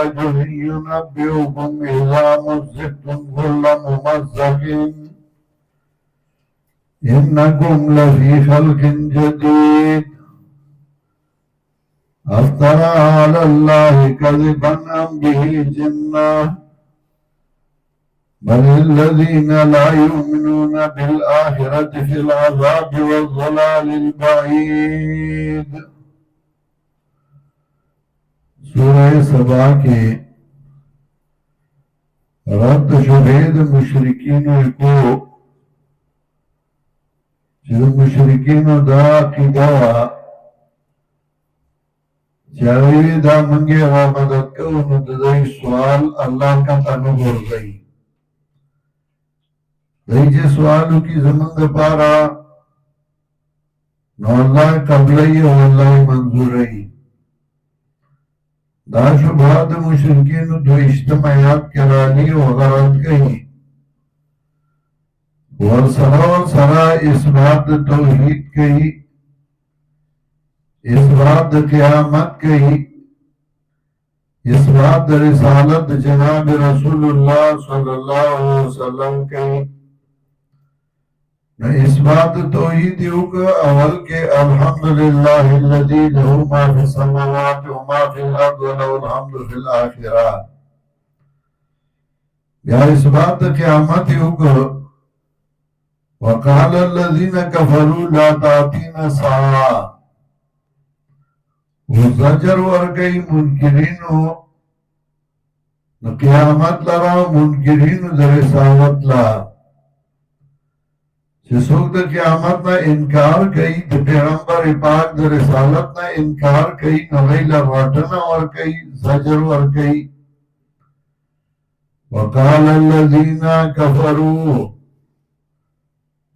رجل ينبئكم إذا مزقتم كل ممزق إنكم لفي خلق جديد أفترى على الله كذبا أم به جنة بل الذين لا يؤمنون بالآخرة في العذاب والضلال البعيد. سورہ سبا کے رد شبید مشرکین کو چیز مشرکین دا عقیدہ چاہیے دا منگے مدد کو ندائی سوال اللہ کا تنو گئی دیجے سوالو کی زمن پارا نو اللہ قبلی و اللہ منظوری دا شبہات مشرکین دو اجتماعیات کرالی و غرد گئی ورسرا اثبات توحید گئی اثبات قیامت گئی اثبات رسالت جناب رسول اللہ صلی اللہ علیہ وسلم گئی اثبات توحید ہوگا اول کے الحمدللہ الذی لہو ما فی السماوات و ما فی الارض و لہو الحمد فی الاخرہ. یا اثبات قیامت ہوگا وقال الذین کفروا لا تأتینا الساعة وزجر ورگئی منکرینو قیامت لرا منکرینو در رسالت لا جسوک دا قیامت نا انکار کئی دا پیغمبر پاک دا رسالت نا انکار کئی نغیل راٹنا ور کئی زجر ور کئی. وقال الذین کفروا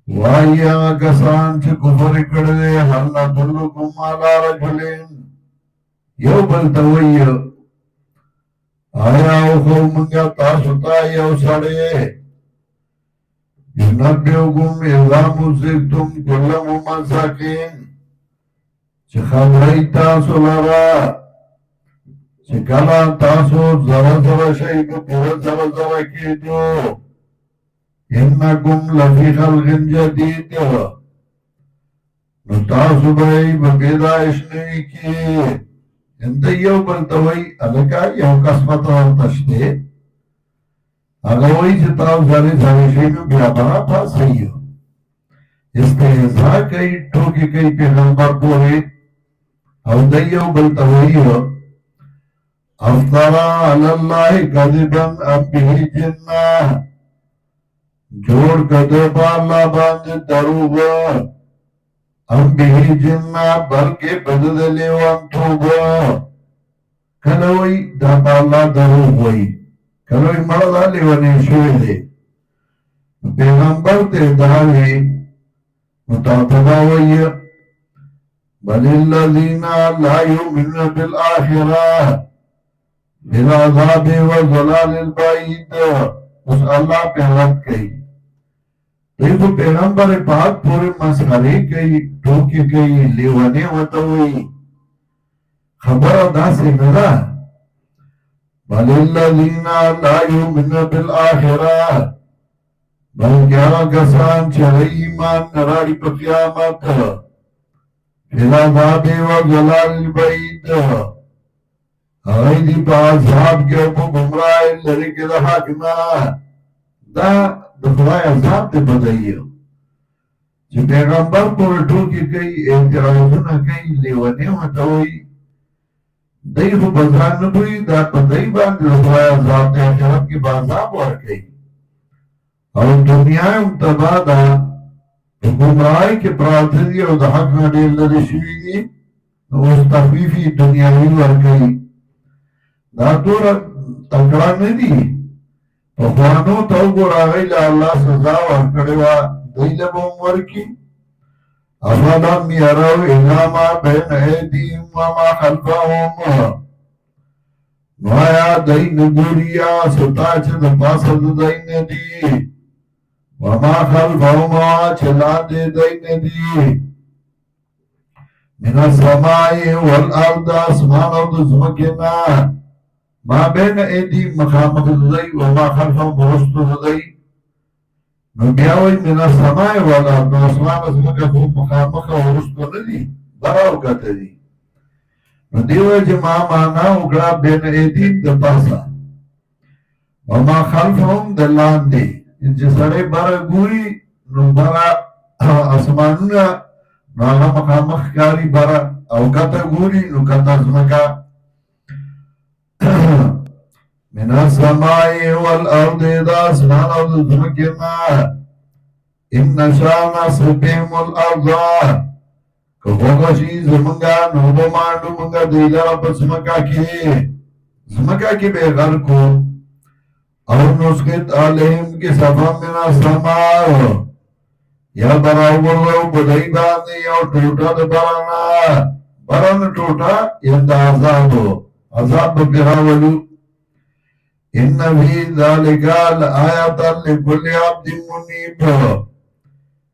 وائی آگا کسان چھ کفر کردے حل ندلکم علی رجلین یو بلتوئی آیا او منگا تاسوتا یو سڑے ينبئكم إذا مزقتم كل ممزق چه خبری تاسو لرا چه کلا تاسو زر شید پورا زر کیدو انکم لفی خلق جدید نو تاسو بھئی بپیدائش نوی کی اندہ یو بلتوئی الکا یو قسمت ورتشتے اگر وہی چتاو زارے شئیو بیا بنا تھا صحیح ہو استحضاء کئی ٹھوکی کئی پیغمبر پورے او دیو بلتوئی ہو افترا علاللہ قذبن اب بھی جنہ جوڑ کدے پا اللہ باندھ دروغ اب بھی جنہ بلکہ بددلے وان توب کلوئی دا پا اللہ دروغ ہوئی کلوئی مرد آلی ونی شوئے دے پیغمبر تے دعوی متعتبہ وی بل الذین لا یؤمنون بالآخرہ بالعذاب والضلال البعید اس اللہ پہ رد کئی تو پیغمبر پاک پورے مسخرے کئی ٹوکی کئی لیوانے وطوئی خبر ادا سے ملا بل الذین لا یؤمنون بالآخرہ بلکہ کسان چہی ایمان نراڑی پا قیامت فِلَعَذَابِ وَالضَّلَالِ الْبَعِيدِ غیدی پا عذاب کے اپو گمراہ لرک دا حاکمہ دا دخلائی عذاب تے بدائیو چی پیغمبر پر ٹوکی کئی اعتراضونا کئی لیوانے ہوتاوئی دائی خو بزران نبوئی دا پدائی باند دخلائی عذاب تے حجرت کی بازاب ورکئی اور دنیا امتبادا گمراہی کے پراتھدی اور دا حق نڈیل لدی شوی گی اس تخفیفی دنیاوی ورکئی دا دورا تکڑا ندی فخوانو تو گورا غیل اللہ سزا ورکڑوا دیل بومور کی افلم یرو الاما بین ایدیم وما خلفهم نوایا دین گوریا ستاچ دپاسد دین دی وما خلفهما چلان دے دین دی من السمائی والارد اسمان و دزمکنا ما بين أيدي مخامخ ذي وما خلفهم برست ذي نبياوي من السماء ولا من أسمان أزمكهم مخامخ ورست ذي براو كتدي نديو جماعة معنا وقرا بين أيدي دباسا وما خلفهم دلان دي إن جسري برا قوري نبرا أسماننا نانا مخامخ كاري برا أو كتا قوري نكتا أزمكا من السماء والأرض إذا أسمان الزمكنا إن شاء نصبهم الأرض كفوكشي زمنگا نوبو مانو منگا ديلا بسمكا كي بغرقو أو نسكت عليهم كسفا من السماء يا براو الله بدأي باني أو توتا دبرانا بران توتا يند عذاب بهاولو إن في ذلك لآية لكل عبد منيب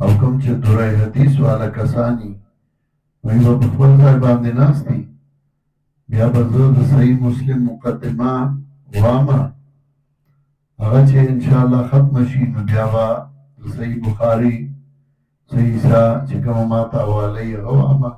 او کوم چې دورای حدیث والا کسانی وی په خپل ځای باندې ناشتي بیا به زه د صحیح مسلم مقدمه وامه هغه چې ان شاء الله ختم شي نو بیا به د صحیح بخاری صحیح چې کومه ماته حواله یې وامه